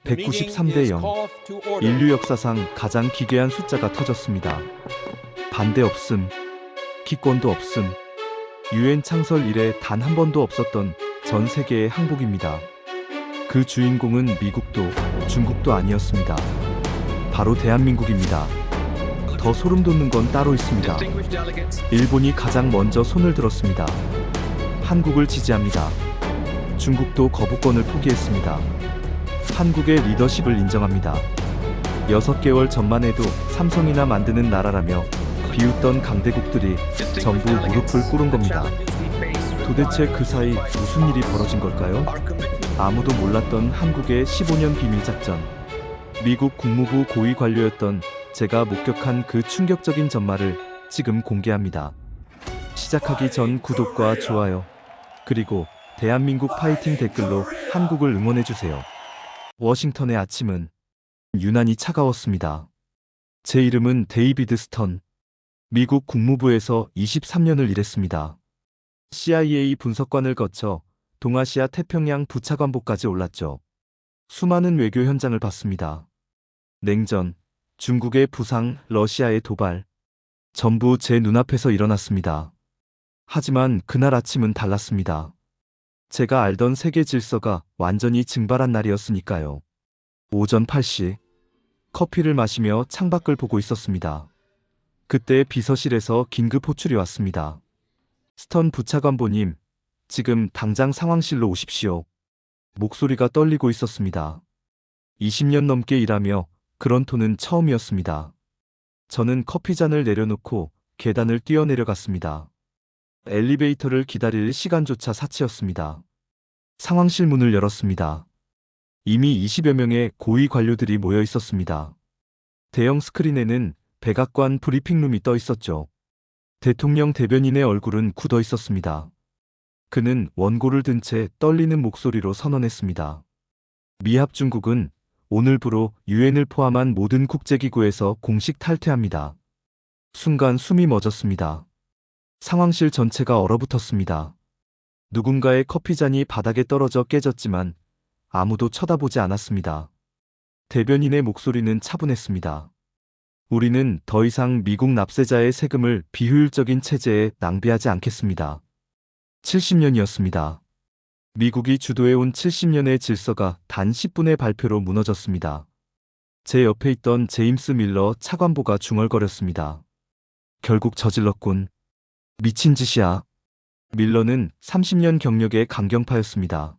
193대 0. 인류 역사상 가장 기괴한 숫자가 터졌습니다. 반대 없음, 기권도 없음. 유엔 창설 이래 단 한 번도 없었던 전 세계의 항복입니다. 그 주인공은 미국도 중국도 아니었습니다. 바로 대한민국입니다. 더 소름 돋는 건 따로 있습니다. 일본이 가장 먼저 손을 들었습니다. 한국을 지지합니다. 중국도 거부권을 포기했습니다. 한국의 리더십을 인정합니다. 6개월 전만 해도 삼성이나 만드는 나라라며 비웃던 강대국들이 전부 무릎을 꿇은 겁니다. 도대체 그 사이 무슨 일이 벌어진 걸까요? 아무도 몰랐던 한국의 15년 비밀작전. 미국 국무부 고위 관료였던 제가 목격한 그 충격적인 전말을 지금 공개합니다. 시작하기 전 구독과 좋아요, 그리고 대한민국 파이팅 댓글로 한국을 응원해주세요. 워싱턴의 아침은 유난히 차가웠습니다. 제 이름은 데이비드 스턴. 미국 국무부에서 23년을 일했습니다. CIA 분석관을 거쳐 동아시아 태평양 부차관보까지 올랐죠. 수많은 외교 현장을 봤습니다. 냉전, 중국의 부상, 러시아의 도발, 전부 제 눈앞에서 일어났습니다. 하지만 그날 아침은 달랐습니다. 제가 알던 세계 질서가 완전히 증발한 날이었으니까요. 오전 8시, 커피를 마시며 창밖을 보고 있었습니다. 그때 비서실에서 긴급 호출이 왔습니다. 스턴 부차관보님, 지금 당장 상황실로 오십시오. 목소리가 떨리고 있었습니다. 20년 넘게 일하며 그런 톤은 처음이었습니다. 저는 커피잔을 내려놓고 계단을 뛰어내려갔습니다. 엘리베이터를 기다릴 시간조차 사치였습니다. 상황실 문을 열었습니다. 이미 20여 명의 고위 관료들이 모여 있었습니다. 대형 스크린에는 백악관 브리핑룸이 떠 있었죠. 대통령 대변인의 얼굴은 굳어 있었습니다. 그는 원고를 든 채 떨리는 목소리로 선언했습니다. 미합 중국은 오늘부로 유엔을 포함한 모든 국제기구에서 공식 탈퇴합니다. 순간 숨이 멎었습니다. 상황실 전체가 얼어붙었습니다. 누군가의 커피잔이 바닥에 떨어져 깨졌지만 아무도 쳐다보지 않았습니다. 대변인의 목소리는 차분했습니다. 우리는 더 이상 미국 납세자의 세금을 비효율적인 체제에 낭비하지 않겠습니다. 70년이었습니다. 미국이 주도해온 70년의 질서가 단 10분의 발표로 무너졌습니다. 제 옆에 있던 제임스 밀러 차관보가 중얼거렸습니다. 결국 저질렀군. 미친 짓이야. 밀러는 30년 경력의 강경파였습니다.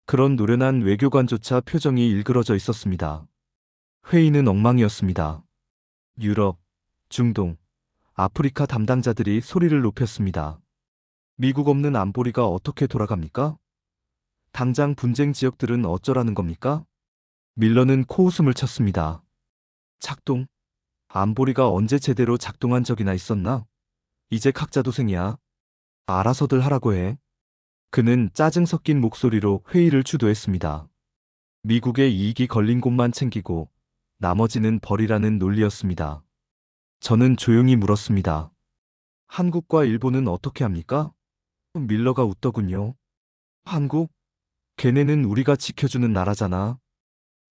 그런 노련한 외교관조차 표정이 일그러져 있었습니다. 회의는 엉망이었습니다. 유럽, 중동, 아프리카 담당자들이 소리를 높였습니다. 미국 없는 안보리가 어떻게 돌아갑니까? 당장 분쟁 지역들은 어쩌라는 겁니까? 밀러는 코웃음을 쳤습니다. 작동? 안보리가 언제 제대로 작동한 적이나 있었나? 이제 각자 도생이야. 알아서들 하라고 해. 그는 짜증 섞인 목소리로 회의를 주도했습니다. 미국의 이익이 걸린 곳만 챙기고 나머지는 버리라는 논리였습니다. 저는 조용히 물었습니다. 한국과 일본은 어떻게 합니까? 밀러가 웃더군요. 한국? 걔네는 우리가 지켜주는 나라잖아.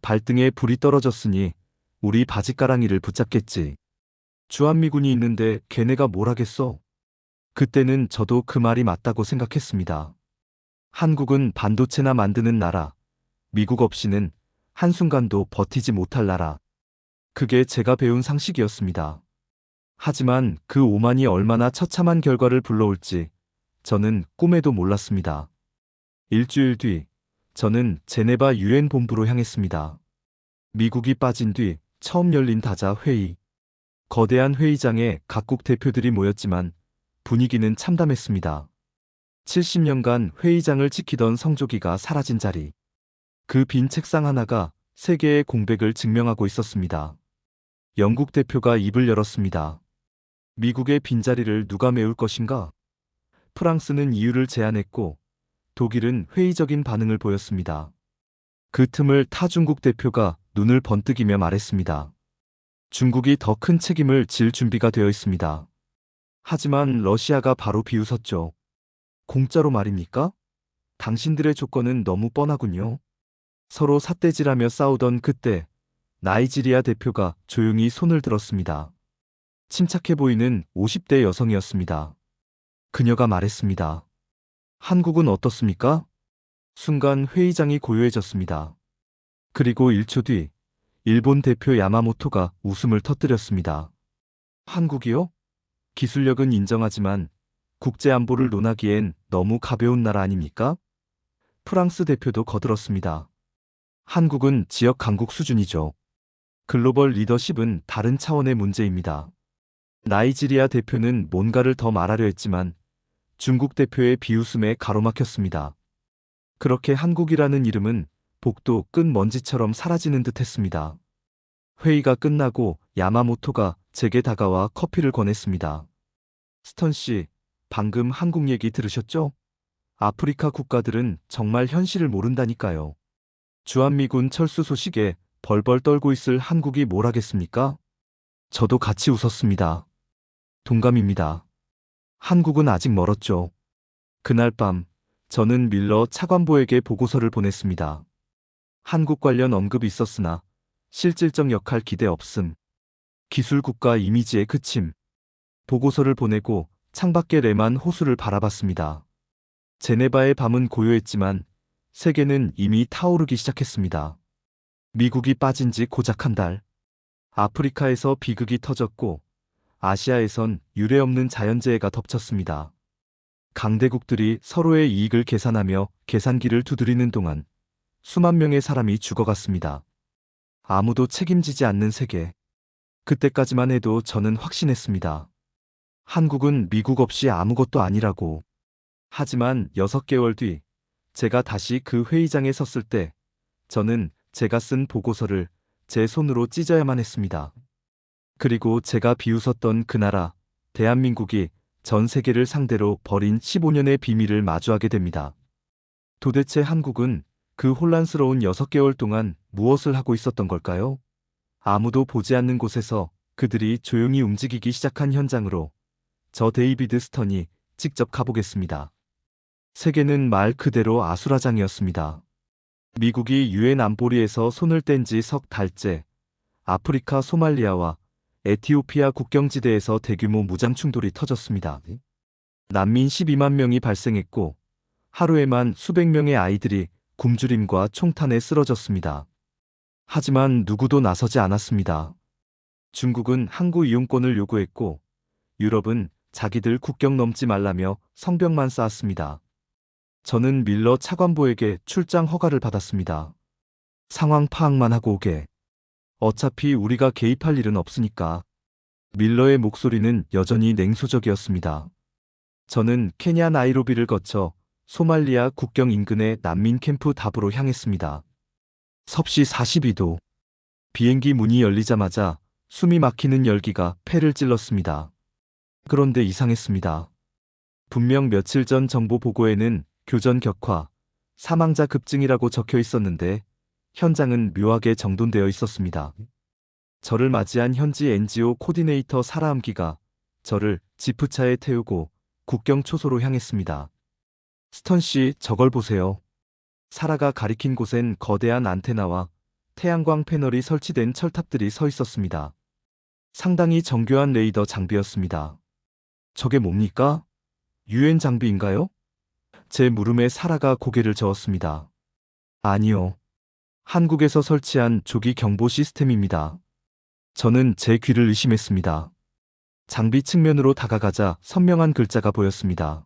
발등에 불이 떨어졌으니 우리 바짓가랑이를 붙잡겠지. 주한미군이 있는데 걔네가 뭘 하겠어? 그때는 저도 그 말이 맞다고 생각했습니다. 한국은 반도체나 만드는 나라, 미국 없이는 한순간도 버티지 못할 나라. 그게 제가 배운 상식이었습니다. 하지만 그 오만이 얼마나 처참한 결과를 불러올지 저는 꿈에도 몰랐습니다. 일주일 뒤, 저는 제네바 유엔 본부로 향했습니다. 미국이 빠진 뒤 처음 열린 다자 회의. 거대한 회의장에 각국 대표들이 모였지만 분위기는 참담했습니다. 70년간 회의장을 지키던 성조기가 사라진 자리. 그 빈 책상 하나가 세계의 공백을 증명하고 있었습니다. 영국 대표가 입을 열었습니다. 미국의 빈자리를 누가 메울 것인가? 프랑스는 이유를 제안했고 독일은 회의적인 반응을 보였습니다. 그 틈을 타중국 대표가 눈을 번뜩이며 말했습니다. 중국이 더 큰 책임을 질 준비가 되어 있습니다. 하지만 러시아가 바로 비웃었죠. 공짜로 말입니까? 당신들의 조건은 너무 뻔하군요. 서로 삿대질하며 싸우던 그때 나이지리아 대표가 조용히 손을 들었습니다. 침착해 보이는 50대 여성이었습니다. 그녀가 말했습니다. 한국은 어떻습니까? 순간 회의장이 고요해졌습니다. 그리고 1초 뒤 일본 대표 야마모토가 웃음을 터뜨렸습니다. 한국이요? 기술력은 인정하지만 국제 안보를 논하기엔 너무 가벼운 나라 아닙니까? 프랑스 대표도 거들었습니다. 한국은 지역 강국 수준이죠. 글로벌 리더십은 다른 차원의 문제입니다. 나이지리아 대표는 뭔가를 더 말하려 했지만 중국 대표의 비웃음에 가로막혔습니다. 그렇게 한국이라는 이름은 복도 끈 먼지처럼 사라지는 듯 했습니다. 회의가 끝나고 야마모토가 제게 다가와 커피를 권했습니다. 스턴 씨, 방금 한국 얘기 들으셨죠? 아프리카 국가들은 정말 현실을 모른다니까요. 주한미군 철수 소식에 벌벌 떨고 있을 한국이 뭘 하겠습니까? 저도 같이 웃었습니다. 동감입니다. 한국은 아직 멀었죠. 그날 밤, 저는 밀러 차관보에게 보고서를 보냈습니다. 한국 관련 언급이 있었으나 실질적 역할 기대 없음. 기술국가 이미지에 그침. 보고서를 보내고 창밖의 레만 호수를 바라봤습니다. 제네바의 밤은 고요했지만 세계는 이미 타오르기 시작했습니다. 미국이 빠진 지 고작 한 달. 아프리카에서 비극이 터졌고 아시아에선 유례없는 자연재해가 덮쳤습니다. 강대국들이 서로의 이익을 계산하며 계산기를 두드리는 동안 수만 명의 사람이 죽어갔습니다. 아무도 책임지지 않는 세계. 그때까지만 해도 저는 확신했습니다. 한국은 미국 없이 아무것도 아니라고. 하지만 6개월 뒤 제가 다시 그 회의장에 섰을 때 저는 제가 쓴 보고서를 제 손으로 찢어야만 했습니다. 그리고 제가 비웃었던 그 나라, 대한민국이 전 세계를 상대로 벌인 15년의 비밀을 마주하게 됩니다. 도대체 한국은 그 혼란스러운 6개월 동안 무엇을 하고 있었던 걸까요? 아무도 보지 않는 곳에서 그들이 조용히 움직이기 시작한 현장으로 저 데이비드 스턴이 직접 가보겠습니다. 세계는 말 그대로 아수라장이었습니다. 미국이 유엔 안보리에서 손을 뗀 지 석 달째, 아프리카 소말리아와 에티오피아 국경지대에서 대규모 무장 충돌이 터졌습니다. 난민 12만 명이 발생했고 하루에만 수백 명의 아이들이 굶주림과 총탄에 쓰러졌습니다. 하지만 누구도 나서지 않았습니다. 중국은 항구 이용권을 요구했고 유럽은 자기들 국경 넘지 말라며 성벽만 쌓았습니다. 저는 밀러 차관보에게 출장 허가를 받았습니다. 상황 파악만 하고 오게. 어차피 우리가 개입할 일은 없으니까. 밀러의 목소리는 여전히 냉소적이었습니다. 저는 케냐 나이로비를 거쳐 소말리아 국경 인근의 난민 캠프 답으로 향했습니다. 섭씨 42도. 비행기 문이 열리자마자 숨이 막히는 열기가 폐를 찔렀습니다. 그런데 이상했습니다. 분명 며칠 전 정보 보고에는 교전 격화, 사망자 급증이라고 적혀 있었는데 현장은 묘하게 정돈되어 있었습니다. 저를 맞이한 현지 NGO 코디네이터 사라암기가 저를 지프차에 태우고 국경 초소로 향했습니다. 스턴 씨, 저걸 보세요. 사라가 가리킨 곳엔 거대한 안테나와 태양광 패널이 설치된 철탑들이 서 있었습니다. 상당히 정교한 레이더 장비였습니다. 저게 뭡니까? 유엔 장비인가요? 제 물음에 사라가 고개를 저었습니다. 아니요. 한국에서 설치한 조기 경보 시스템입니다. 저는 제 귀를 의심했습니다. 장비 측면으로 다가가자 선명한 글자가 보였습니다.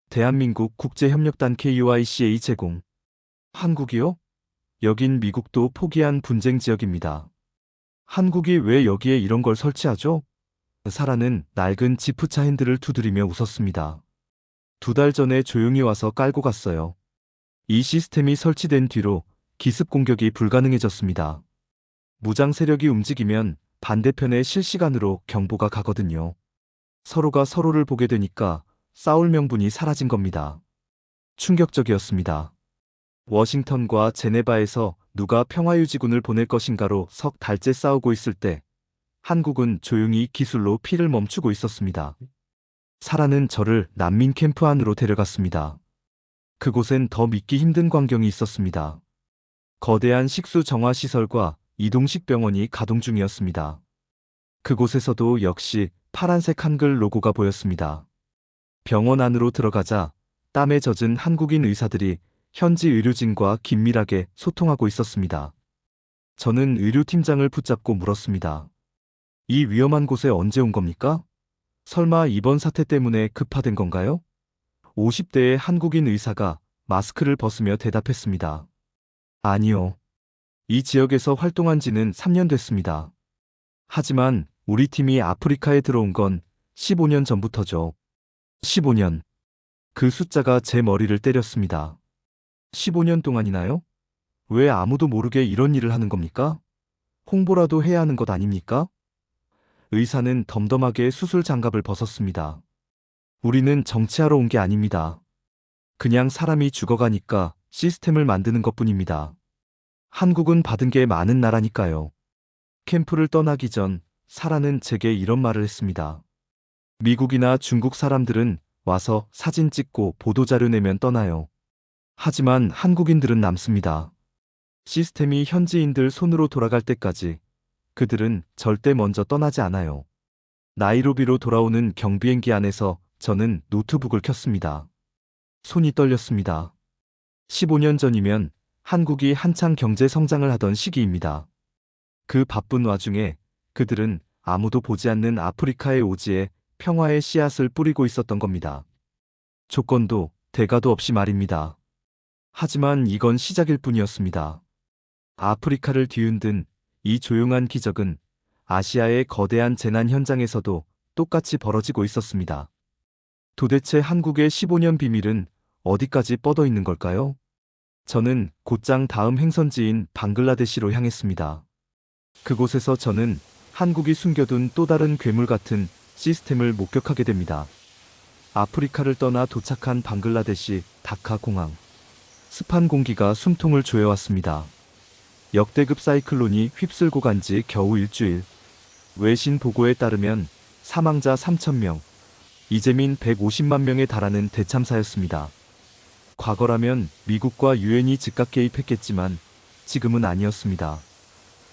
대한민국 국제협력단 KUICA 제공. 한국이요? 여긴 미국도 포기한 분쟁 지역입니다. 한국이 왜 여기에 이런 걸 설치하죠? 사라는 낡은 지프차 핸들을 두드리며 웃었습니다. 2달 전에 조용히 와서 깔고 갔어요. 이 시스템이 설치된 뒤로 기습 공격이 불가능해졌습니다. 무장 세력이 움직이면 반대편에 실시간으로 경보가 가거든요. 서로가 서로를 보게 되니까 싸울 명분이 사라진 겁니다. 충격적이었습니다. 워싱턴과 제네바에서 누가 평화유지군을 보낼 것인가로 석 달째 싸우고 있을 때 한국은 조용히 기술로 피를 멈추고 있었습니다. 사라는 저를 난민 캠프 안으로 데려갔습니다. 그곳엔 더 믿기 힘든 광경이 있었습니다. 거대한 식수 정화 시설과 이동식 병원이 가동 중이었습니다. 그곳에서도 역시 파란색 한글 로고가 보였습니다. 병원 안으로 들어가자 땀에 젖은 한국인 의사들이 현지 의료진과 긴밀하게 소통하고 있었습니다. 저는 의료팀장을 붙잡고 물었습니다. 이 위험한 곳에 언제 온 겁니까? 설마 이번 사태 때문에 급파된 건가요? 50대의 한국인 의사가 마스크를 벗으며 대답했습니다. 아니요. 이 지역에서 활동한 지는 3년 됐습니다. 하지만 우리 팀이 아프리카에 들어온 건 15년 전부터죠. 15년. 그 숫자가 제 머리를 때렸습니다. 15년 동안이나요? 왜 아무도 모르게 이런 일을 하는 겁니까? 홍보라도 해야 하는 것 아닙니까? 의사는 덤덤하게 수술 장갑을 벗었습니다. 우리는 정치하러 온 게 아닙니다. 그냥 사람이 죽어가니까 시스템을 만드는 것뿐입니다. 한국은 받은 게 많은 나라니까요. 캠프를 떠나기 전 사라는 제게 이런 말을 했습니다. 미국이나 중국 사람들은 와서 사진 찍고 보도자료 내면 떠나요. 하지만 한국인들은 남습니다. 시스템이 현지인들 손으로 돌아갈 때까지 그들은 절대 먼저 떠나지 않아요. 나이로비로 돌아오는 경비행기 안에서 저는 노트북을 켰습니다. 손이 떨렸습니다. 15년 전이면 한국이 한창 경제 성장을 하던 시기입니다. 그 바쁜 와중에 그들은 아무도 보지 않는 아프리카의 오지에 평화의 씨앗을 뿌리고 있었던 겁니다. 조건도 대가도 없이 말입니다. 하지만 이건 시작일 뿐이었습니다. 아프리카를 뒤흔든 이 조용한 기적은 아시아의 거대한 재난 현장에서도 똑같이 벌어지고 있었습니다. 도대체 한국의 15년 비밀은 어디까지 뻗어 있는 걸까요? 저는 곧장 다음 행선지인 방글라데시로 향했습니다. 그곳에서 저는 한국이 숨겨둔 또 다른 괴물 같은 시스템을 목격하게 됩니다. 아프리카를 떠나 도착한 방글라데시 다카 공항. 습한 공기가 숨통을 조여왔습니다. 역대급 사이클론이 휩쓸고 간 지 겨우 일주일. 외신 보고에 따르면 사망자 3,000명, 이재민 150만 명에 달하는 대참사였습니다. 과거라면 미국과 유엔이 즉각 개입했겠지만 지금은 아니었습니다.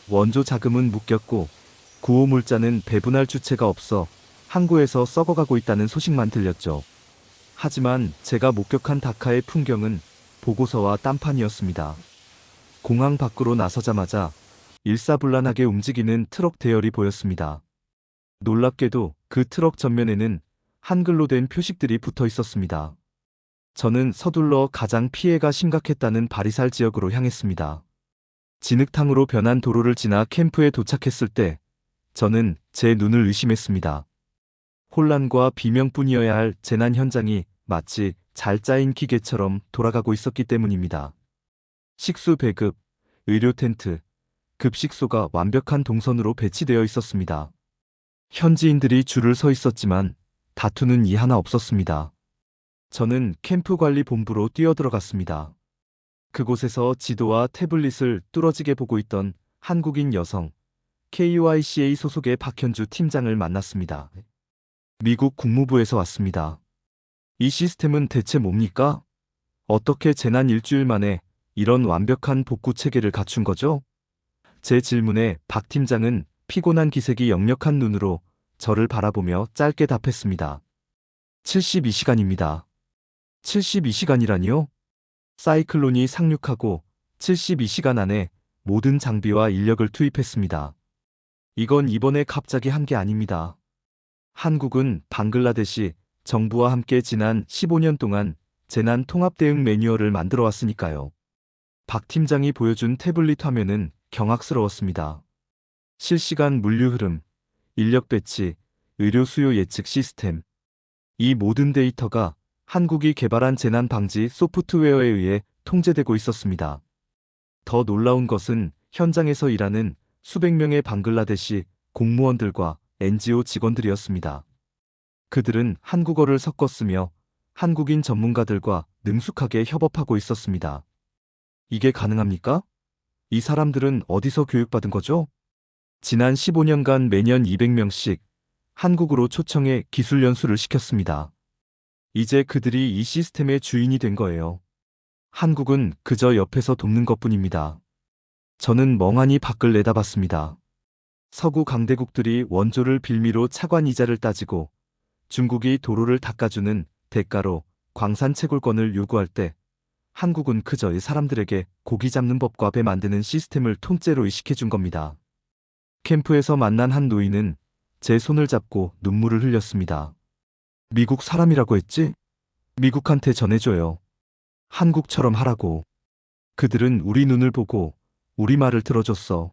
원조 자금은 묶였고 구호물자는 배분할 주체가 없어 항구에서 썩어가고 있다는 소식만 들렸죠. 하지만 제가 목격한 다카의 풍경은 보고서와 딴판이었습니다. 공항 밖으로 나서자마자 일사불란하게 움직이는 트럭 대열이 보였습니다. 놀랍게도 그 트럭 전면에는 한글로 된 표식들이 붙어 있었습니다. 저는 서둘러 가장 피해가 심각했다는 바리살 지역으로 향했습니다. 진흙탕으로 변한 도로를 지나 캠프에 도착했을 때 저는 제 눈을 의심했습니다. 혼란과 비명뿐이어야 할 재난 현장이 마치 잘 짜인 기계처럼 돌아가고 있었기 때문입니다. 식수 배급, 의료 텐트, 급식소가 완벽한 동선으로 배치되어 있었습니다. 현지인들이 줄을 서 있었지만 다투는 이 하나 없었습니다. 저는 캠프 관리 본부로 뛰어들어갔습니다. 그곳에서 지도와 태블릿을 뚫어지게 보고 있던 한국인 여성, KYCA 소속의 박현주 팀장을 만났습니다. 미국 국무부에서 왔습니다. 이 시스템은 대체 뭡니까? 어떻게 재난 일주일 만에 이런 완벽한 복구 체계를 갖춘 거죠? 제 질문에 박 팀장은 피곤한 기색이 역력한 눈으로 저를 바라보며 짧게 답했습니다. 72시간입니다. 72시간이라니요? 사이클론이 상륙하고 72시간 안에 모든 장비와 인력을 투입했습니다. 이건 이번에 갑자기 한 게 아닙니다. 한국은 방글라데시 정부와 함께 지난 15년 동안 재난 통합 대응 매뉴얼을 만들어 왔으니까요. 박 팀장이 보여준 태블릿 화면은 경악스러웠습니다. 실시간 물류 흐름, 인력 배치, 의료 수요 예측 시스템. 이 모든 데이터가 한국이 개발한 재난 방지 소프트웨어에 의해 통제되고 있었습니다. 더 놀라운 것은 현장에서 일하는 수백 명의 방글라데시 공무원들과 NGO 직원들이었습니다. 그들은 한국어를 섞어 쓰며 한국인 전문가들과 능숙하게 협업하고 있었습니다. 이게 가능합니까? 이 사람들은 어디서 교육받은 거죠? 지난 15년간 매년 200명씩 한국으로 초청해 기술 연수를 시켰습니다. 이제 그들이 이 시스템의 주인이 된 거예요. 한국은 그저 옆에서 돕는 것뿐입니다. 저는 멍하니 밖을 내다봤습니다. 서구 강대국들이 원조를 빌미로 차관 이자를 따지고 중국이 도로를 닦아주는 대가로 광산 채굴권을 요구할 때 한국은 그저 이 사람들에게 고기 잡는 법과 배 만드는 시스템을 통째로 이식해준 겁니다. 캠프에서 만난 한 노인은 제 손을 잡고 눈물을 흘렸습니다. 미국 사람이라고 했지? 미국한테 전해줘요. 한국처럼 하라고. 그들은 우리 눈을 보고 우리 말을 들어줬어.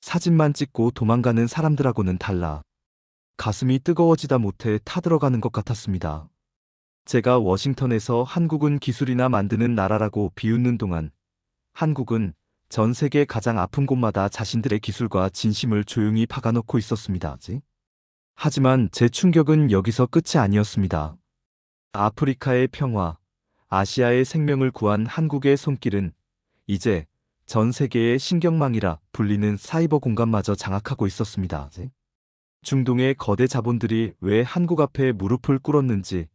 사진만 찍고 도망가는 사람들하고는 달라. 가슴이 뜨거워지다 못해 타들어가는 것 같았습니다. 제가 워싱턴에서 한국은 기술이나 만드는 나라라고 비웃는 동안 한국은 전 세계 가장 아픈 곳마다 자신들의 기술과 진심을 조용히 박아놓고 있었습니다. 하지만 제 충격은 여기서 끝이 아니었습니다. 아프리카의 평화, 아시아의 생명을 구한 한국의 손길은 이제 전 세계의 신경망이라 불리는 사이버 공간마저 장악하고 있었습니다. 중동의 거대 자본들이 왜 한국 앞에 무릎을 꿇었는지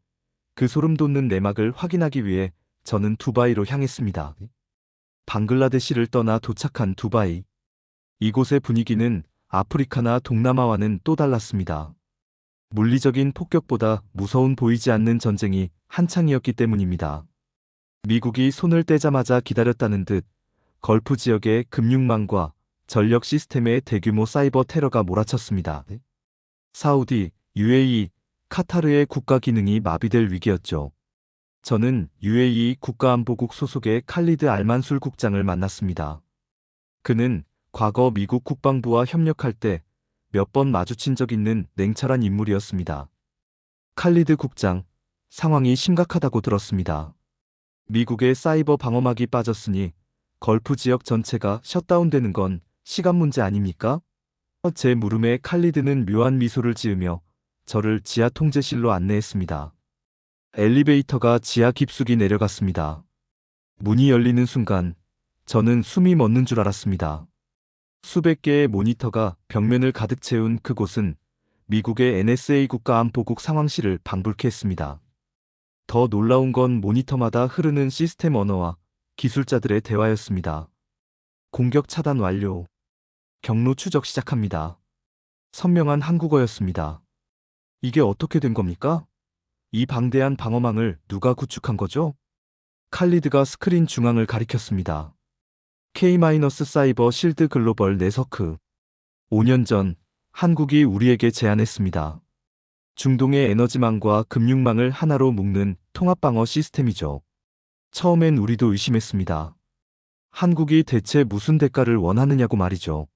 그 소름 돋는 내막을 확인하기 위해 저는 두바이로 향했습니다. 방글라데시를 떠나 도착한 두바이. 이곳의 분위기는 아프리카나 동남아와는 또 달랐습니다. 물리적인 폭격보다 무서운 보이지 않는 전쟁이 한창이었기 때문입니다. 미국이 손을 떼자마자 기다렸다는 듯 걸프 지역의 금융망과 전력 시스템의 대규모 사이버 테러가 몰아쳤습니다. 사우디, UAE, 카타르의 국가 기능이 마비될 위기였죠. 저는 UAE 국가안보국 소속의 칼리드 알만술 국장을 만났습니다. 그는 과거 미국 국방부와 협력할 때 몇 번 마주친 적 있는 냉철한 인물이었습니다. 칼리드 국장, 상황이 심각하다고 들었습니다. 미국의 사이버 방어막이 빠졌으니 걸프 지역 전체가 셧다운되는 건 시간 문제 아닙니까? 제 물음에 칼리드는 묘한 미소를 지으며 저를 지하 통제실로 안내했습니다. 엘리베이터가 지하 깊숙이 내려갔습니다. 문이 열리는 순간 저는 숨이 멎는 줄 알았습니다. 수백 개의 모니터가 벽면을 가득 채운 그곳은 미국의 NSA 국가안보국 상황실을 방불케 했습니다. 더 놀라운 건 모니터마다 흐르는 시스템 언어와 기술자들의 대화였습니다. 공격 차단 완료. 경로 추적 시작합니다. 선명한 한국어였습니다. 이게 어떻게 된 겁니까? 이 방대한 방어망을 누가 구축한 거죠? 칼리드가 스크린 중앙을 가리켰습니다. K-사이버 실드 글로벌 네서크. 5년 전 한국이 우리에게 제안했습니다. 중동의 에너지망과 금융망을 하나로 묶는 통합방어 시스템이죠. 처음엔 우리도 의심했습니다. 한국이 대체 무슨 대가를 원하느냐고 말이죠.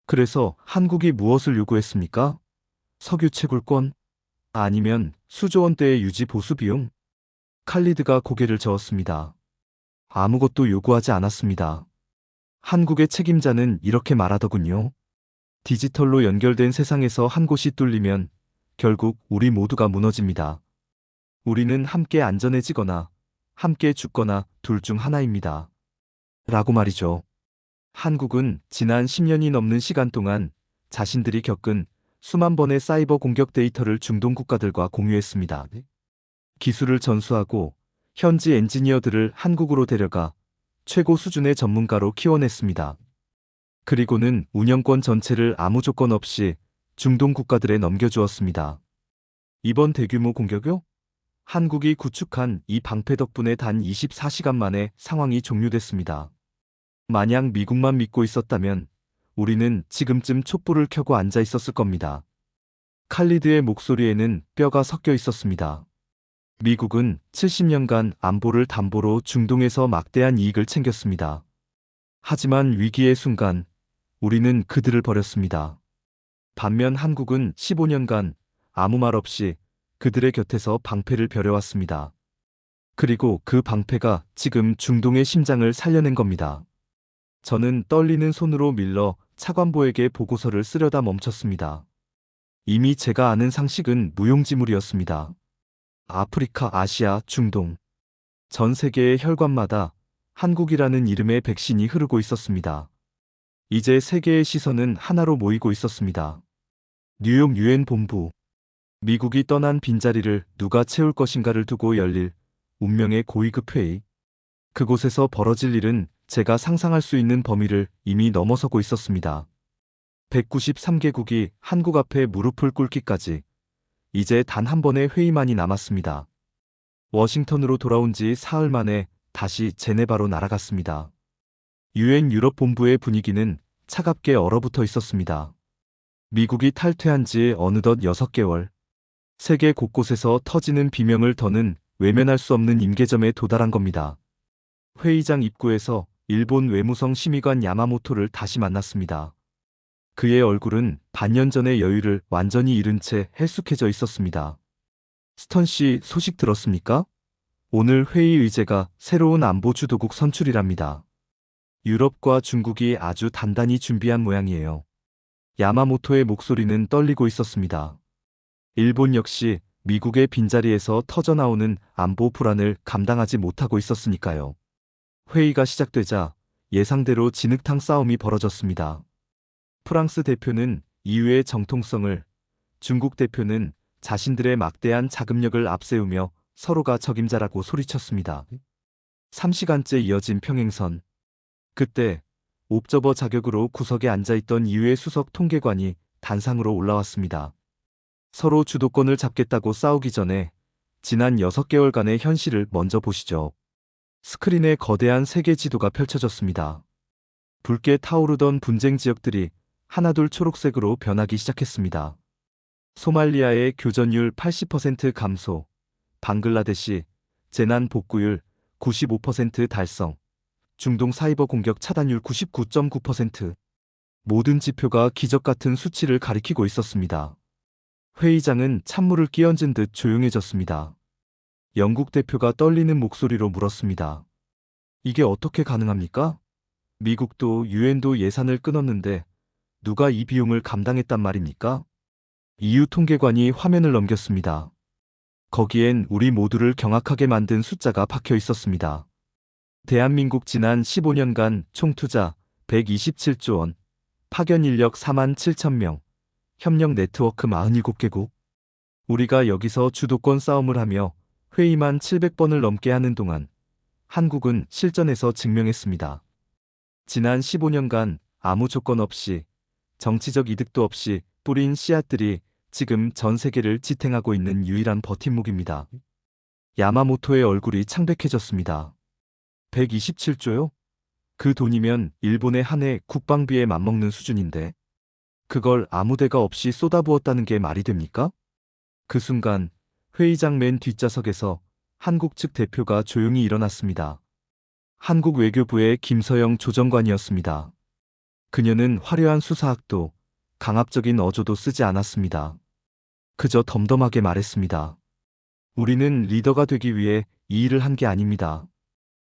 그래서 한국이 무엇을 요구했습니까? 석유 채굴권? 아니면 수조 원대의 유지 보수 비용? 칼리드가 고개를 저었습니다. 아무것도 요구하지 않았습니다. 한국의 책임자는 이렇게 말하더군요. 디지털로 연결된 세상에서 한 곳이 뚫리면 결국 우리 모두가 무너집니다. 우리는 함께 안전해지거나 함께 죽거나 둘 중 하나입니다. 라고 말이죠. 한국은 지난 10년이 넘는 시간 동안 자신들이 겪은 수만 번의 사이버 공격 데이터를 중동 국가들과 공유했습니다. 기술을 전수하고 현지 엔지니어들을 한국으로 데려가 최고 수준의 전문가로 키워냈습니다. 그리고는 운영권 전체를 아무 조건 없이 중동 국가들에 넘겨주었습니다. 이번 대규모 공격요? 한국이 구축한 이 방패 덕분에 단 24시간 만에 상황이 종료됐습니다. 만약 미국만 믿고 있었다면 우리는 지금쯤 촛불을 켜고 앉아 있었을 겁니다. 칼리드의 목소리에는 뼈가 섞여 있었습니다. 미국은 70년간 안보를 담보로 중동에서 막대한 이익을 챙겼습니다. 하지만 위기의 순간 우리는 그들을 버렸습니다. 반면 한국은 15년간 아무 말 없이 그들의 곁에서 방패를 벼려왔습니다. 그리고 그 방패가 지금 중동의 심장을 살려낸 겁니다. 저는 떨리는 손으로 밀러 차관보에게 보고서를 쓰려다 멈췄습니다. 이미 제가 아는 상식은 무용지물이었습니다. 아프리카, 아시아, 중동. 전 세계의 혈관마다 한국이라는 이름의 백신이 흐르고 있었습니다. 이제 세계의 시선은 하나로 모이고 있었습니다. 뉴욕 유엔 본부. 미국이 떠난 빈자리를 누가 채울 것인가를 두고 열릴 운명의 고위급 회의. 그곳에서 벌어질 일은 제가 상상할 수 있는 범위를 이미 넘어서고 있었습니다. 193개국이 한국 앞에 무릎을 꿇기까지 이제 단 한 번의 회의만이 남았습니다. 워싱턴으로 돌아온 지 사흘 만에 다시 제네바로 날아갔습니다. 유엔 유럽 본부의 분위기는 차갑게 얼어붙어 있었습니다. 미국이 탈퇴한 지 어느덧 6개월, 세계 곳곳에서 터지는 비명을 더는 외면할 수 없는 임계점에 도달한 겁니다. 회의장 입구에서 일본 외무성 심의관 야마모토를 다시 만났습니다. 그의 얼굴은 반년 전의 여유를 완전히 잃은 채 헬쑥해져 있었습니다. 스턴 씨 소식 들었습니까? 오늘 회의 의제가 새로운 안보 주도국 선출이랍니다. 유럽과 중국이 아주 단단히 준비한 모양이에요. 야마모토의 목소리는 떨리고 있었습니다. 일본 역시 미국의 빈자리에서 터져나오는 안보 불안을 감당하지 못하고 있었으니까요. 회의가 시작되자 예상대로 진흙탕 싸움이 벌어졌습니다. 프랑스 대표는 EU의 정통성을, 중국 대표는 자신들의 막대한 자금력을 앞세우며 서로가 적임자라고 소리쳤습니다. 3시간째 이어진 평행선. 그때 옵저버 자격으로 구석에 앉아있던 EU의 수석 통계관이 단상으로 올라왔습니다. 서로 주도권을 잡겠다고 싸우기 전에 지난 6개월간의 현실을 먼저 보시죠. 스크린에 거대한 세계 지도가 펼쳐졌습니다. 붉게 타오르던 분쟁 지역들이 하나둘 초록색으로 변하기 시작했습니다. 소말리아의 교전율 80% 감소, 방글라데시 재난 복구율 95% 달성, 중동 사이버 공격 차단율 99.9%. 모든 지표가 기적 같은 수치를 가리키고 있었습니다. 회의장은 찬물을 끼얹은 듯 조용해졌습니다. 영국 대표가 떨리는 목소리로 물었습니다. 이게 어떻게 가능합니까? 미국도 유엔도 예산을 끊었는데 누가 이 비용을 감당했단 말입니까? EU 통계관이 화면을 넘겼습니다. 거기엔 우리 모두를 경악하게 만든 숫자가 박혀 있었습니다. 대한민국 지난 15년간 총 투자 127조 원, 파견 인력 4만 7천 명, 협력 네트워크 47개국. 우리가 여기서 주도권 싸움을 하며 회의만 700번을 넘게 하는 동안 한국은 실전에서 증명했습니다. 지난 15년간 아무 조건 없이, 정치적 이득도 없이 뿌린 씨앗들이 지금 전 세계를 지탱하고 있는 유일한 버팀목입니다. 야마모토의 얼굴이 창백해졌습니다. 127조요? 그 돈이면 일본의 한 해 국방비에 맞먹는 수준인데 그걸 아무 데가 없이 쏟아부었다는 게 말이 됩니까? 그 순간 회의장 맨 뒷좌석에서 한국 측 대표가 조용히 일어났습니다. 한국 외교부의 김서영 조정관이었습니다. 그녀는 화려한 수사학도, 강압적인 어조도 쓰지 않았습니다. 그저 덤덤하게 말했습니다. 우리는 리더가 되기 위해 이 일을 한 게 아닙니다.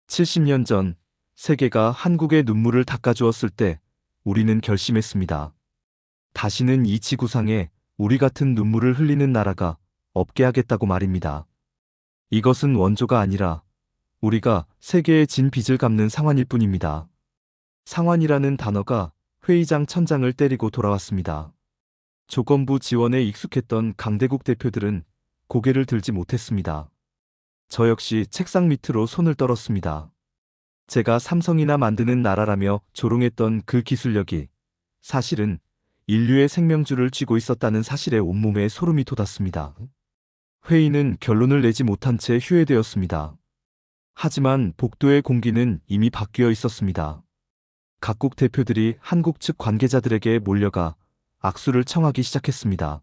70년 전 세계가 한국의 눈물을 닦아주었을 때 우리는 결심했습니다. 다시는 이 지구상에 우리 같은 눈물을 흘리는 나라가 없게 하겠다고 말입니다. 이것은 원조가 아니라 우리가 세계에 진 빚을 갚는 상환일 뿐입니다. 상환이라는 단어가 회의장 천장을 때리고 돌아왔습니다. 조건부 지원에 익숙했던 강대국 대표들은 고개를 들지 못했습니다. 저 역시 책상 밑으로 손을 떨었습니다. 제가 삼성이나 만드는 나라라며 조롱했던 그 기술력이 사실은 인류의 생명줄을 쥐고 있었다는 사실에 온몸에 소름이 돋았습니다. 회의는 결론을 내지 못한 채 휴회되었습니다. 하지만 복도의 공기는 이미 바뀌어 있었습니다. 각국 대표들이 한국 측 관계자들에게 몰려가 악수를 청하기 시작했습니다.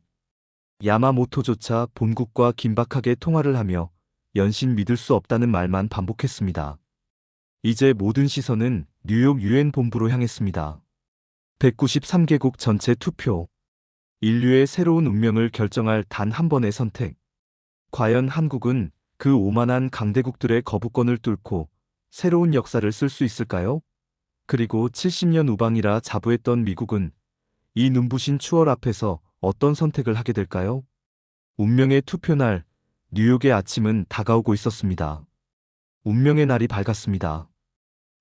야마모토조차 본국과 긴박하게 통화를 하며 연신 믿을 수 없다는 말만 반복했습니다. 이제 모든 시선은 뉴욕 유엔 본부로 향했습니다. 193개국 전체 투표. 인류의 새로운 운명을 결정할 단 한 번의 선택. 과연 한국은 그 오만한 강대국들의 거부권을 뚫고 새로운 역사를 쓸 수 있을까요? 그리고 70년 우방이라 자부했던 미국은 이 눈부신 추월 앞에서 어떤 선택을 하게 될까요? 운명의 투표날, 뉴욕의 아침은 다가오고 있었습니다. 운명의 날이 밝았습니다.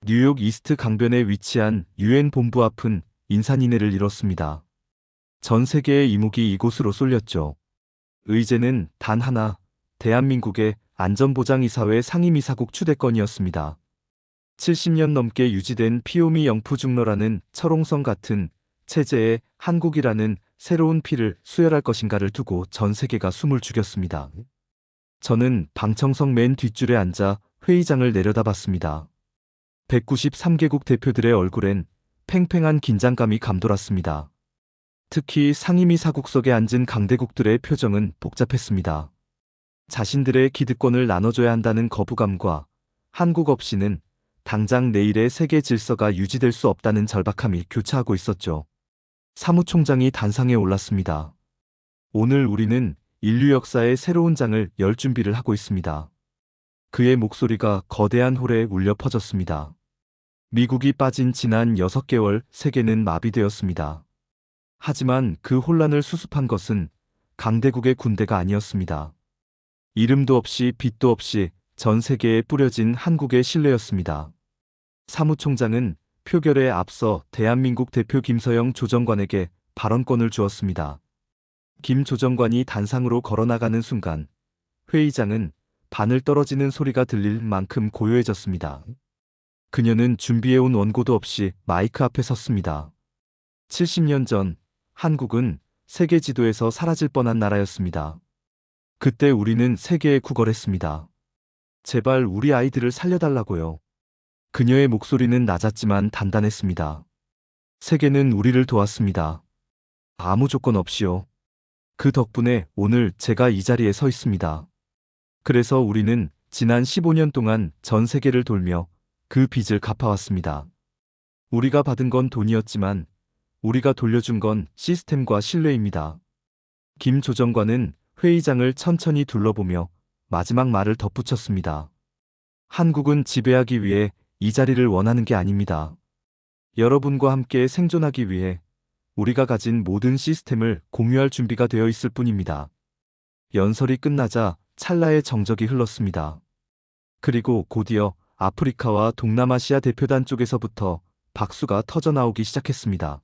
뉴욕 이스트 강변에 위치한 유엔 본부 앞은 인산인해를 이뤘습니다. 전 세계의 이목이 이곳으로 쏠렸죠. 의제는 단 하나, 대한민국의 안전보장이사회 상임이사국 추대권이었습니다. 70년 넘게 유지된 피오미 영푸중러라는 철옹성 같은 체제에 한국이라는 새로운 피를 수혈할 것인가를 두고 전 세계가 숨을 죽였습니다. 저는 방청석 맨 뒷줄에 앉아 회의장을 내려다봤습니다. 193개국 대표들의 얼굴엔 팽팽한 긴장감이 감돌았습니다. 특히 상임위 사국석에 앉은 강대국들의 표정은 복잡했습니다. 자신들의 기득권을 나눠줘야 한다는 거부감과 한국 없이는 당장 내일의 세계 질서가 유지될 수 없다는 절박함이 교차하고 있었죠. 사무총장이 단상에 올랐습니다. 오늘 우리는 인류 역사의 새로운 장을 열 준비를 하고 있습니다. 그의 목소리가 거대한 홀에 울려 퍼졌습니다. 미국이 빠진 지난 6개월 세계는 마비되었습니다. 하지만 그 혼란을 수습한 것은 강대국의 군대가 아니었습니다. 이름도 없이 빛도 없이 전 세계에 뿌려진 한국의 신뢰였습니다. 사무총장은 표결에 앞서 대한민국 대표 김서영 조정관에게 발언권을 주었습니다. 김 조정관이 단상으로 걸어나가는 순간 회의장은 바늘 떨어지는 소리가 들릴 만큼 고요해졌습니다. 그녀는 준비해온 원고도 없이 마이크 앞에 섰습니다. 70년 전 한국은 세계 지도에서 사라질 뻔한 나라였습니다. 그때 우리는 세계에 구걸했습니다. 제발 우리 아이들을 살려달라고요. 그녀의 목소리는 낮았지만 단단했습니다. 세계는 우리를 도왔습니다. 아무 조건 없이요. 그 덕분에 오늘 제가 이 자리에 서 있습니다. 그래서 우리는 지난 15년 동안 전 세계를 돌며 그 빚을 갚아왔습니다. 우리가 받은 건 돈이었지만 우리가 돌려준 건 시스템과 신뢰입니다. 김 조정관은 회의장을 천천히 둘러보며 마지막 말을 덧붙였습니다. 한국은 지배하기 위해 이 자리를 원하는 게 아닙니다. 여러분과 함께 생존하기 위해 우리가 가진 모든 시스템을 공유할 준비가 되어 있을 뿐입니다. 연설이 끝나자 찰나의 정적이 흘렀습니다. 그리고 곧이어 아프리카와 동남아시아 대표단 쪽에서부터 박수가 터져나오기 시작했습니다.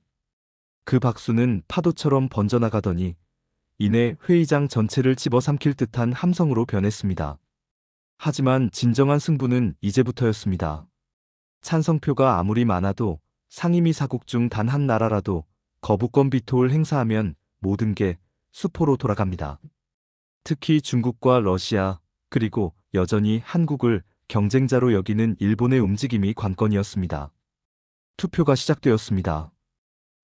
그 박수는 파도처럼 번져나가더니 이내 회의장 전체를 집어삼킬 듯한 함성으로 변했습니다. 하지만 진정한 승부는 이제부터였습니다. 찬성표가 아무리 많아도 상임위 사국 중 단 한 나라라도 거부권 비토를 행사하면 모든 게 수포로 돌아갑니다. 특히 중국과 러시아, 그리고 여전히 한국을 경쟁자로 여기는 일본의 움직임이 관건이었습니다. 투표가 시작되었습니다.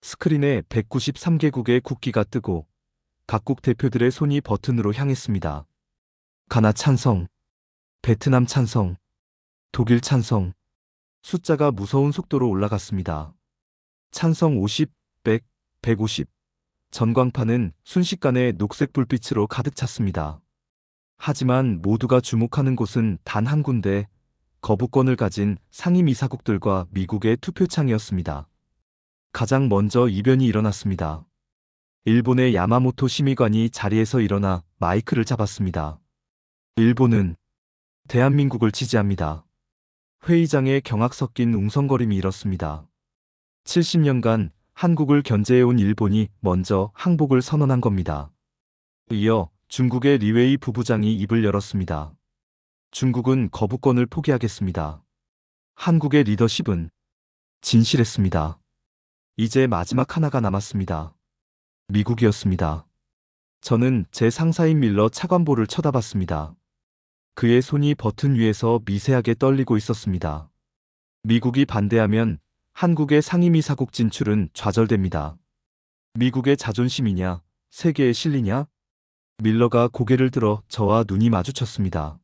스크린에 193개국의 국기가 뜨고 각국 대표들의 손이 버튼으로 향했습니다. 가나 찬성, 베트남 찬성, 독일 찬성. 숫자가 무서운 속도로 올라갔습니다. 찬성 50, 100, 150. 전광판은 순식간에 녹색 불빛으로 가득 찼습니다. 하지만 모두가 주목하는 곳은 단 한 군데, 거부권을 가진 상임이사국들과 미국의 투표창이었습니다. 가장 먼저 이변이 일어났습니다. 일본의 야마모토 심의관이 자리에서 일어나 마이크를 잡았습니다. 일본은 대한민국을 지지합니다. 회의장에 경악 섞인 웅성거림이 일었습니다. 70년간 한국을 견제해온 일본이 먼저 항복을 선언한 겁니다. 이어 중국의 리웨이 부부장이 입을 열었습니다. 중국은 거부권을 포기하겠습니다. 한국의 리더십은 진실했습니다. 이제 마지막 하나가 남았습니다. 미국이었습니다. 저는 제 상사인 밀러 차관보를 쳐다봤습니다. 그의 손이 버튼 위에서 미세하게 떨리고 있었습니다. 미국이 반대하면 한국의 상임위 사국 진출은 좌절됩니다. 미국의 자존심이냐, 세계의 실리냐? 밀러가 고개를 들어 저와 눈이 마주쳤습니다.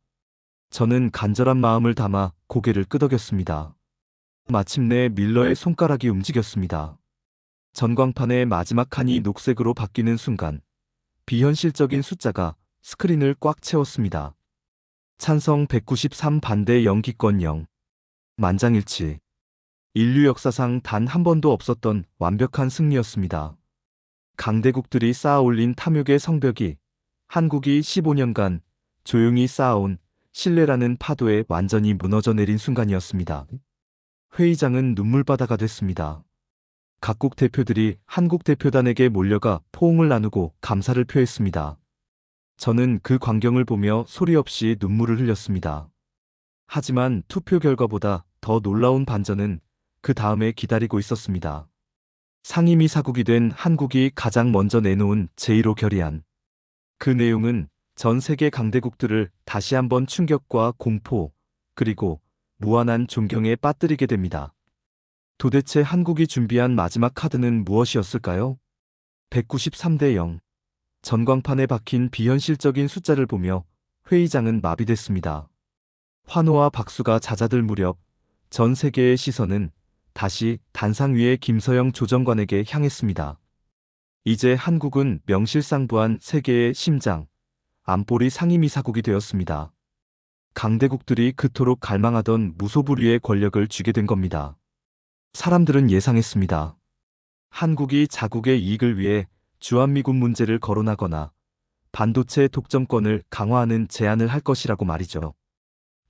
저는 간절한 마음을 담아 고개를 끄덕였습니다. 마침내 밀러의 손가락이 움직였습니다. 전광판의 마지막 칸이 녹색으로 바뀌는 순간 비현실적인 숫자가 스크린을 꽉 채웠습니다. 찬성 193, 반대 0, 기권 0. 만장일치. 인류 역사상 단 한 번도 없었던 완벽한 승리였습니다. 강대국들이 쌓아올린 탐욕의 성벽이 한국이 15년간 조용히 쌓아온 신뢰라는 파도에 완전히 무너져 내린 순간이었습니다. 회의장은 눈물바다가 됐습니다. 각국 대표들이 한국 대표단에게 몰려가 포옹을 나누고 감사를 표했습니다. 저는 그 광경을 보며 소리 없이 눈물을 흘렸습니다. 하지만 투표 결과보다 더 더 놀라운 반전은 그 다음에 기다리고 있었습니다. 상임이사국이 된 한국이 가장 먼저 내놓은 제1호 결의안. 그 내용은 전 세계 강대국들을 다시 한번 충격과 공포, 그리고 무한한 존경에 빠뜨리게 됩니다. 도대체 한국이 준비한 마지막 카드는 무엇이었을까요? 193대 0. 전광판에 박힌 비현실적인 숫자를 보며 회의장은 마비됐습니다. 환호와 박수가 잦아들 무렵 전 세계의 시선은 다시 단상 위의 김서영 조정관에게 향했습니다. 이제 한국은 명실상부한 세계의 심장, 안보리 상임이사국이 되었습니다. 강대국들이 그토록 갈망하던 무소불위의 권력을 쥐게 된 겁니다. 사람들은 예상했습니다. 한국이 자국의 이익을 위해 주한미군 문제를 거론하거나 반도체 독점권을 강화하는 제안을 할 것이라고 말이죠.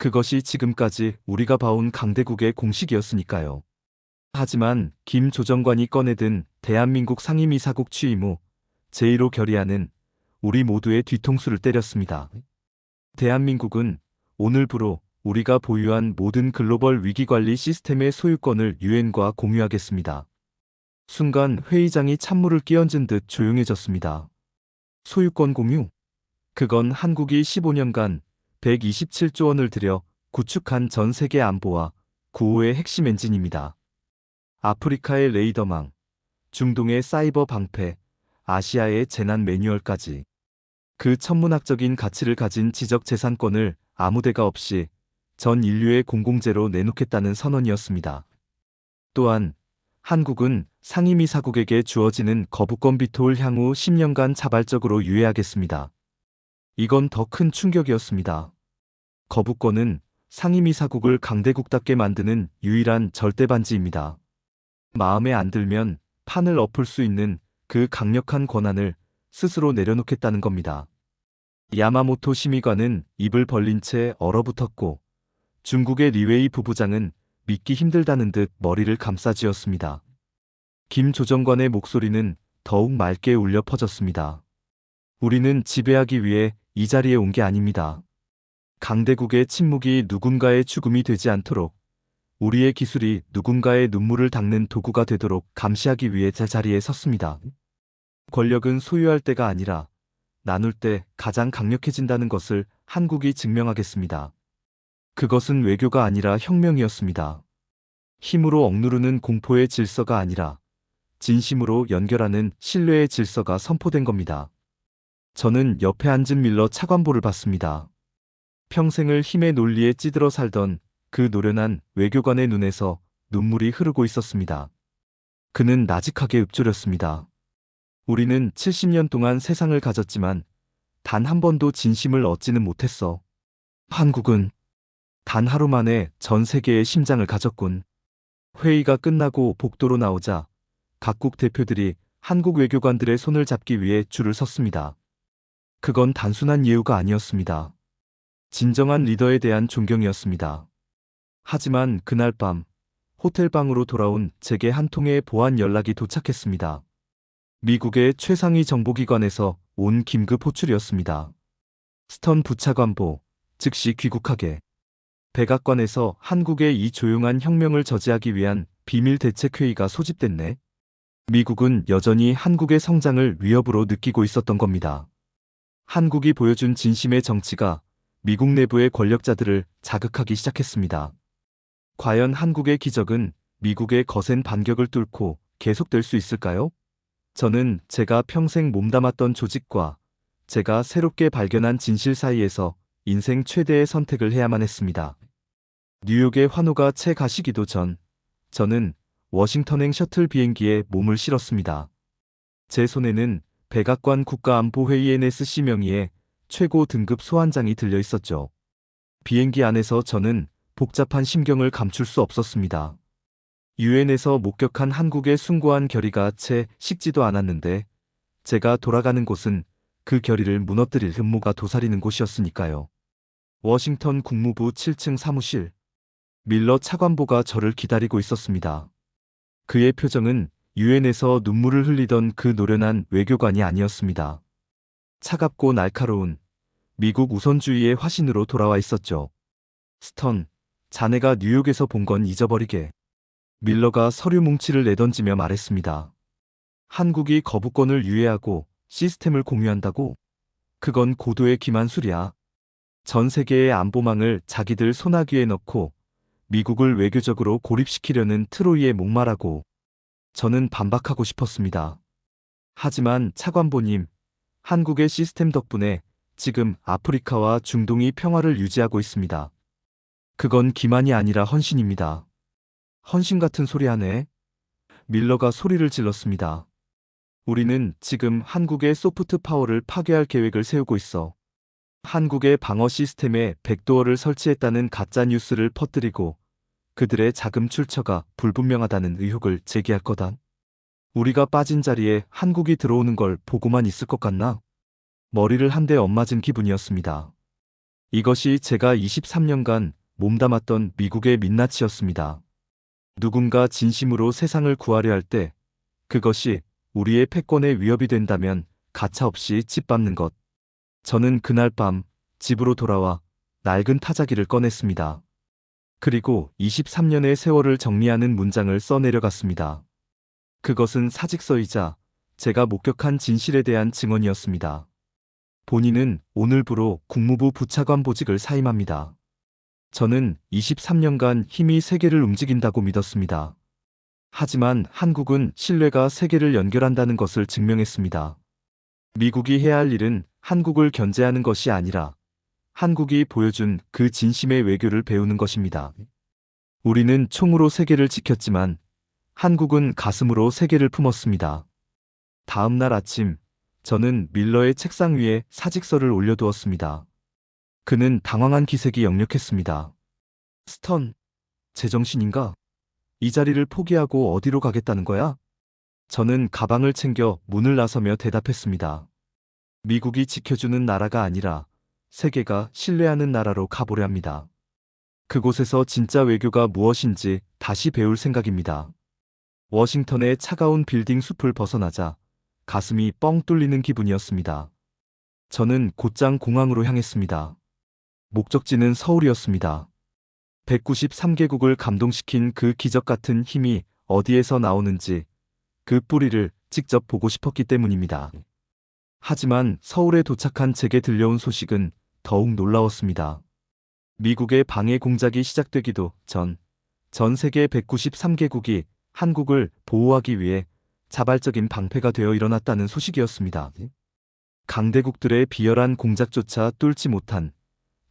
그것이 지금까지 우리가 봐온 강대국의 공식이었으니까요. 하지만 김 조정관이 꺼내든 대한민국 상임이사국 취임 후 제1호 결의안은 우리 모두의 뒤통수를 때렸습니다. 대한민국은 오늘부로 우리가 보유한 모든 글로벌 위기관리 시스템의 소유권을 유엔과 공유하겠습니다. 순간 회의장이 찬물을 끼얹은 듯 조용해졌습니다. 소유권 공유? 그건 한국이 15년간 127조 원을 들여 구축한 전 세계 안보와 구호의 핵심 엔진입니다. 아프리카의 레이더망, 중동의 사이버 방패, 아시아의 재난 매뉴얼까지 그 천문학적인 가치를 가진 지적재산권을 아무 데가 없이 전 인류의 공공재로 내놓겠다는 선언이었습니다. 또한 한국은 상임이사국에게 주어지는 거부권 비토를 향후 10년간 자발적으로 유예하겠습니다. 이건 더 큰 충격이었습니다. 거부권은 상임이사국을 강대국답게 만드는 유일한 절대반지입니다. 마음에 안 들면 판을 엎을 수 있는 그 강력한 권한을 스스로 내려놓겠다는 겁니다. 야마모토 심의관은 입을 벌린 채 얼어붙었고 중국의 리웨이 부부장은 믿기 힘들다는 듯 머리를 감싸쥐었습니다. 김 조정관의 목소리는 더욱 맑게 울려 퍼졌습니다. 우리는 지배하기 위해 이 자리에 온 게 아닙니다. 강대국의 침묵이 누군가의 죽음이 되지 않도록 우리의 기술이 누군가의 눈물을 닦는 도구가 되도록 감시하기 위해 제 자리에 섰습니다. 권력은 소유할 때가 아니라 나눌 때 가장 강력해진다는 것을 한국이 증명하겠습니다. 그것은 외교가 아니라 혁명이었습니다. 힘으로 억누르는 공포의 질서가 아니라 진심으로 연결하는 신뢰의 질서가 선포된 겁니다. 저는 옆에 앉은 밀러 차관보를 봤습니다. 평생을 힘의 논리에 찌들어 살던 그 노련한 외교관의 눈에서 눈물이 흐르고 있었습니다. 그는 나직하게 읊조렸습니다. 우리는 70년 동안 세상을 가졌지만 단 한 번도 진심을 얻지는 못했어. 한국은 단 하루 만에 전 세계의 심장을 가졌군. 회의가 끝나고 복도로 나오자 각국 대표들이 한국 외교관들의 손을 잡기 위해 줄을 섰습니다. 그건 단순한 예우가 아니었습니다. 진정한 리더에 대한 존경이었습니다. 하지만 그날 밤 호텔방으로 돌아온 제게 한 통의 보안 연락이 도착했습니다. 미국의 최상위 정보기관에서 온 긴급 호출이었습니다. 스턴 부차관보, 즉시 귀국하게. 백악관에서 한국의 이 조용한 혁명을 저지하기 위한 비밀 대책회의가 소집됐네. 미국은 여전히 한국의 성장을 위협으로 느끼고 있었던 겁니다. 한국이 보여준 진심의 정치가 미국 내부의 권력자들을 자극하기 시작했습니다. 과연 한국의 기적은 미국의 거센 반격을 뚫고 계속될 수 있을까요? 저는 제가 평생 몸담았던 조직과 제가 새롭게 발견한 진실 사이에서 인생 최대의 선택을 해야만 했습니다. 뉴욕의 환호가 채 가시기도 전, 저는 워싱턴행 셔틀 비행기에 몸을 실었습니다. 제 손에는 백악관 국가안보회의 NSC 명의의 최고 등급 소환장이 들려 있었죠. 비행기 안에서 저는 복잡한 심경을 감출 수 없었습니다. 유엔에서 목격한 한국의 숭고한 결의가 채 식지도 않았는데 제가 돌아가는 곳은 그 결의를 무너뜨릴 음모가 도사리는 곳이었으니까요. 워싱턴 국무부 7층 사무실. 밀러 차관보가 저를 기다리고 있었습니다. 그의 표정은 유엔에서 눈물을 흘리던 그 노련한 외교관이 아니었습니다. 차갑고 날카로운 미국 우선주의의 화신으로 돌아와 있었죠. 스턴, 자네가 뉴욕에서 본 건 잊어버리게. 밀러가 서류 뭉치를 내던지며 말했습니다. 한국이 거부권을 유예하고 시스템을 공유한다고? 그건 고도의 기만술이야. 전 세계의 안보망을 자기들 손아귀에 넣고 미국을 외교적으로 고립시키려는 트로이의 목마라고. 저는 반박하고 싶었습니다. 하지만 차관보님, 한국의 시스템 덕분에 지금 아프리카와 중동이 평화를 유지하고 있습니다. 그건 기만이 아니라 헌신입니다. 헌신 같은 소리 하네. 밀러가 소리를 질렀습니다. 우리는 지금 한국의 소프트 파워를 파괴할 계획을 세우고 있어. 한국의 방어 시스템에 백도어를 설치했다는 가짜 뉴스를 퍼뜨리고 그들의 자금 출처가 불분명하다는 의혹을 제기할 거다. 우리가 빠진 자리에 한국이 들어오는 걸 보고만 있을 것 같나? 머리를 한 대 엇맞은 기분이었습니다. 이것이 제가 23년간 몸담았던 미국의 민낯이었습니다. 누군가 진심으로 세상을 구하려 할 때 그것이 우리의 패권에 위협이 된다면 가차없이 짓밟는 것. 저는 그날 밤 집으로 돌아와 낡은 타자기를 꺼냈습니다. 그리고 23년의 세월을 정리하는 문장을 써내려갔습니다. 그것은 사직서이자 제가 목격한 진실에 대한 증언이었습니다. 본인은 오늘부로 국무부 부차관 보직을 사임합니다. 저는 23년간 힘이 세계를 움직인다고 믿었습니다. 하지만 한국은 신뢰가 세계를 연결한다는 것을 증명했습니다. 미국이 해야 할 일은 한국을 견제하는 것이 아니라 한국이 보여준 그 진심의 외교를 배우는 것입니다. 우리는 총으로 세계를 지켰지만 한국은 가슴으로 세계를 품었습니다. 다음 날 아침, 저는 밀러의 책상 위에 사직서를 올려두었습니다. 그는 당황한 기색이 역력했습니다. 스턴, 제정신인가? 이 자리를 포기하고 어디로 가겠다는 거야? 저는 가방을 챙겨 문을 나서며 대답했습니다. 미국이 지켜주는 나라가 아니라 세계가 신뢰하는 나라로 가보려 합니다. 그곳에서 진짜 외교가 무엇인지 다시 배울 생각입니다. 워싱턴의 차가운 빌딩 숲을 벗어나자 가슴이 뻥 뚫리는 기분이었습니다. 저는 곧장 공항으로 향했습니다. 목적지는 서울이었습니다. 193개국을 감동시킨 그 기적 같은 힘이 어디에서 나오는지 그 뿌리를 직접 보고 싶었기 때문입니다. 하지만 서울에 도착한 제게 들려온 소식은 더욱 놀라웠습니다. 미국의 방해 공작이 시작되기도 전 세계 193개국이 한국을 보호하기 위해 자발적인 방패가 되어 일어났다는 소식이었습니다. 강대국들의 비열한 공작조차 뚫지 못한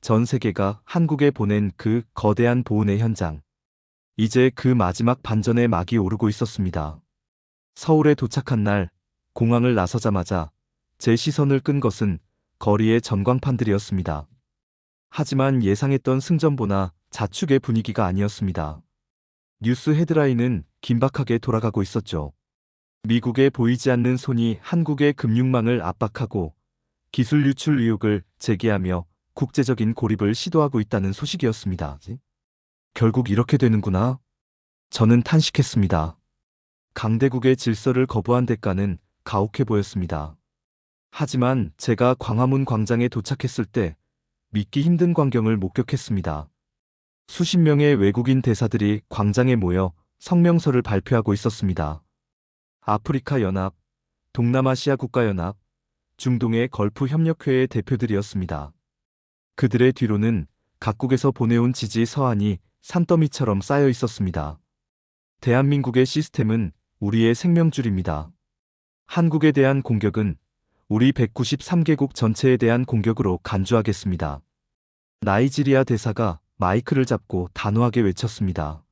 전 세계가 한국에 보낸 그 거대한 보훈의 현장. 이제 그 마지막 반전의 막이 오르고 있었습니다. 서울에 도착한 날, 공항을 나서자마자 제 시선을 끈 것은 거리의 전광판들이었습니다. 하지만 예상했던 승전보나 자축의 분위기가 아니었습니다. 뉴스 헤드라인은 긴박하게 돌아가고 있었죠. 미국의 보이지 않는 손이 한국의 금융망을 압박하고 기술 유출 의혹을 제기하며 국제적인 고립을 시도하고 있다는 소식이었습니다. 결국 이렇게 되는구나. 저는 탄식했습니다. 강대국의 질서를 거부한 대가는 가혹해 보였습니다. 하지만 제가 광화문 광장에 도착했을 때 믿기 힘든 광경을 목격했습니다. 수십 명의 외국인 대사들이 광장에 모여 성명서를 발표하고 있었습니다. 아프리카 연합, 동남아시아 국가연합, 중동의 걸프 협력회의 대표들이었습니다. 그들의 뒤로는 각국에서 보내온 지지 서한이 산더미처럼 쌓여 있었습니다. 대한민국의 시스템은 우리의 생명줄입니다. 한국에 대한 공격은 우리 193개국 전체에 대한 공격으로 간주하겠습니다. 나이지리아 대사가 마이크를 잡고 단호하게 외쳤습니다.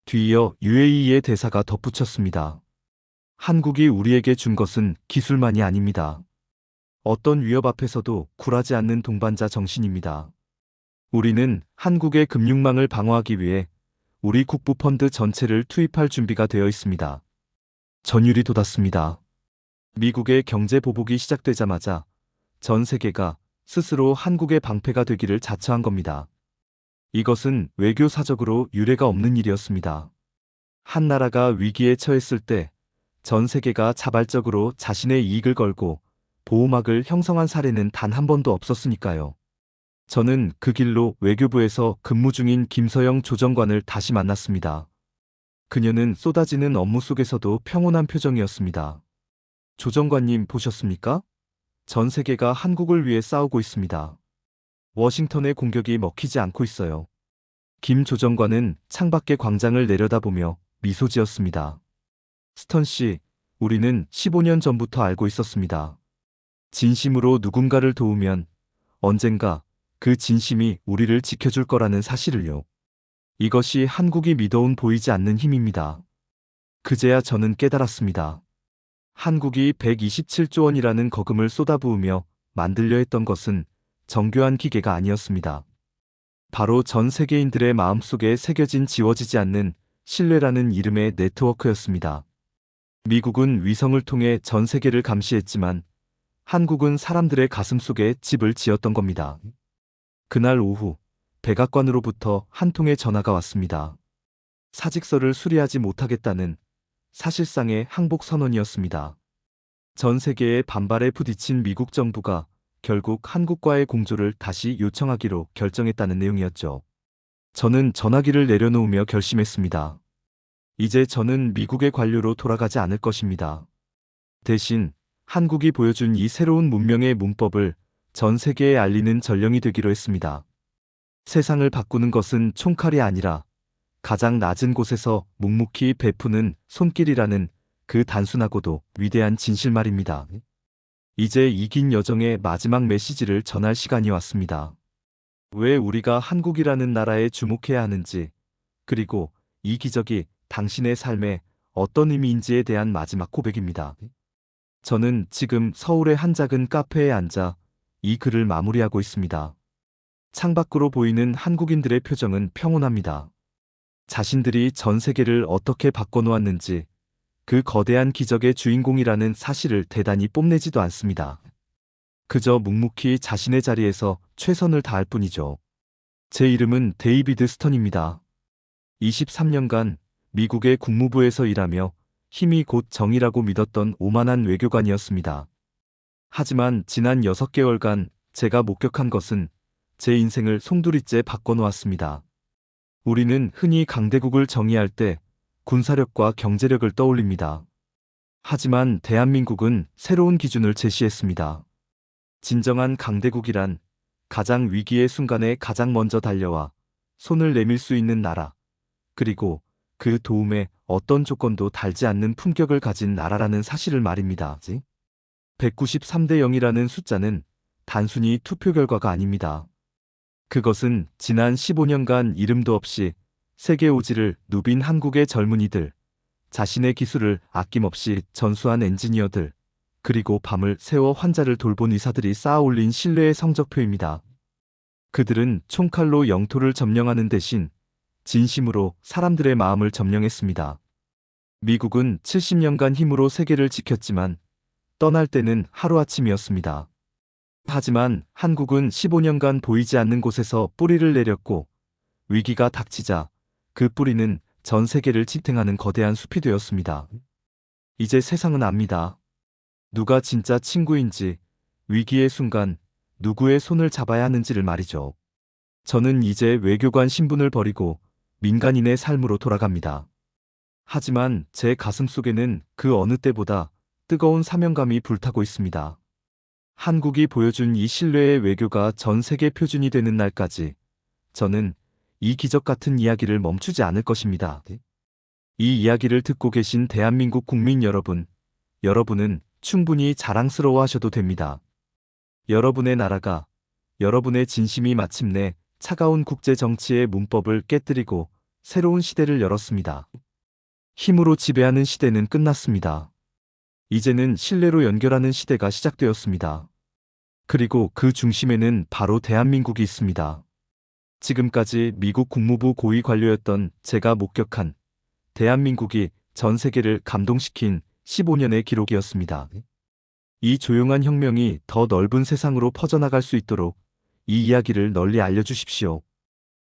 뒤이어 UAE의 대사가 덧붙였습니다. 한국이 우리에게 준 것은 기술만이 아닙니다. 어떤 위협 앞에서도 굴하지 않는 동반자 정신입니다. 우리는 한국의 금융망을 방어하기 위해 우리 국부 펀드 전체를 투입할 준비가 되어 있습니다. 전율이 돋았습니다. 미국의 경제 보복이 시작되자마자 전 세계가 스스로 한국의 방패가 되기를 자처한 겁니다. 이것은 외교사적으로 유례가 없는 일이었습니다. 한 나라가 위기에 처했을 때 전 세계가 자발적으로 자신의 이익을 걸고 보호막을 형성한 사례는 단 한 번도 없었으니까요. 저는 그 길로 외교부에서 근무 중인 김서영 조정관을 다시 만났습니다. 그녀는 쏟아지는 업무 속에서도 평온한 표정이었습니다. 조정관님 보셨습니까? 전 세계가 한국을 위해 싸우고 있습니다. 워싱턴의 공격이 먹히지 않고 있어요. 김 조정관은 창밖의 광장을 내려다보며 미소 지었습니다. 스턴 씨, 우리는 15년 전부터 알고 있었습니다. 진심으로 누군가를 도우면 언젠가 그 진심이 우리를 지켜줄 거라는 사실을요. 이것이 한국이 믿어온 보이지 않는 힘입니다. 그제야 저는 깨달았습니다. 한국이 127조 원이라는 거금을 쏟아부으며 만들려 했던 것은 정교한 기계가 아니었습니다. 바로 전 세계인들의 마음속에 새겨진 지워지지 않는 신뢰라는 이름의 네트워크였습니다. 미국은 위성을 통해 전 세계를 감시했지만 한국은 사람들의 가슴 속에 집을 지었던 겁니다. 그날 오후 백악관으로부터 한 통의 전화가 왔습니다. 사직서를 수리하지 못하겠다는 사실상의 항복 선언이었습니다. 전 세계의 반발에 부딪힌 미국 정부가 결국 한국과의 공조를 다시 요청하기로 결정했다는 내용이었죠. 저는 전화기를 내려놓으며 결심했습니다. 이제 저는 미국의 관료로 돌아가지 않을 것입니다. 대신 한국이 보여준 이 새로운 문명의 문법을 전 세계에 알리는 전령이 되기로 했습니다. 세상을 바꾸는 것은 총칼이 아니라 가장 낮은 곳에서 묵묵히 베푸는 손길이라는 그 단순하고도 위대한 진실 말입니다. 이제 이 긴 여정의 마지막 메시지를 전할 시간이 왔습니다. 왜 우리가 한국이라는 나라에 주목해야 하는지, 그리고 이 기적이 당신의 삶에 어떤 의미인지에 대한 마지막 고백입니다. 저는 지금 서울의 한 작은 카페에 앉아 이 글을 마무리하고 있습니다. 창밖으로 보이는 한국인들의 표정은 평온합니다. 자신들이 전 세계를 어떻게 바꿔놓았는지, 그 거대한 기적의 주인공이라는 사실을 대단히 뽐내지도 않습니다. 그저 묵묵히 자신의 자리에서 최선을 다할 뿐이죠. 제 이름은 데이비드 스턴입니다. 23년간 미국의 국무부에서 일하며 힘이 곧 정의라고 믿었던 오만한 외교관이었습니다. 하지만 지난 6개월간 제가 목격한 것은 제 인생을 송두리째 바꿔놓았습니다. 우리는 흔히 강대국을 정의할 때 군사력과 경제력을 떠올립니다. 하지만 대한민국은 새로운 기준을 제시했습니다. 진정한 강대국이란 가장 위기의 순간에 가장 먼저 달려와 손을 내밀 수 있는 나라, 그리고 그 도움에 어떤 조건도 달지 않는 품격을 가진 나라라는 사실을 말입니다. 193대 0이라는 숫자는 단순히 투표 결과가 아닙니다. 그것은 지난 15년간 이름도 없이 세계 오지를 누빈 한국의 젊은이들, 자신의 기술을 아낌없이 전수한 엔지니어들, 그리고 밤을 새워 환자를 돌본 의사들이 쌓아 올린 신뢰의 성적표입니다. 그들은 총칼로 영토를 점령하는 대신 진심으로 사람들의 마음을 점령했습니다. 미국은 70년간 힘으로 세계를 지켰지만 떠날 때는 하루아침이었습니다. 하지만 한국은 15년간 보이지 않는 곳에서 뿌리를 내렸고 위기가 닥치자 그 뿌리는 전 세계를 지탱하는 거대한 숲이 되었습니다. 이제 세상은 압니다. 누가 진짜 친구인지, 위기의 순간 누구의 손을 잡아야 하는지를 말이죠. 저는 이제 외교관 신분을 버리고 민간인의 삶으로 돌아갑니다. 하지만 제 가슴 속에는 그 어느 때보다 뜨거운 사명감이 불타고 있습니다. 한국이 보여준 이 신뢰의 외교가 전 세계 표준이 되는 날까지 저는 이 기적 같은 이야기를 멈추지 않을 것입니다. 이 이야기를 듣고 계신 대한민국 국민 여러분, 여러분은 충분히 자랑스러워하셔도 됩니다. 여러분의 나라가, 여러분의 진심이 마침내 차가운 국제 정치의 문법을 깨뜨리고 새로운 시대를 열었습니다. 힘으로 지배하는 시대는 끝났습니다. 이제는 신뢰로 연결하는 시대가 시작되었습니다. 그리고 그 중심에는 바로 대한민국이 있습니다. 지금까지 미국 국무부 고위 관료였던 제가 목격한 대한민국이 전 세계를 감동시킨 15년의 기록이었습니다. 이 조용한 혁명이 더 넓은 세상으로 퍼져나갈 수 있도록 이 이야기를 널리 알려주십시오.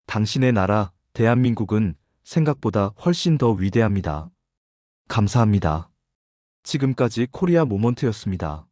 당신의 나라, 대한민국은 생각보다 훨씬 더 위대합니다. 감사합니다. 지금까지 코리아 모먼트였습니다.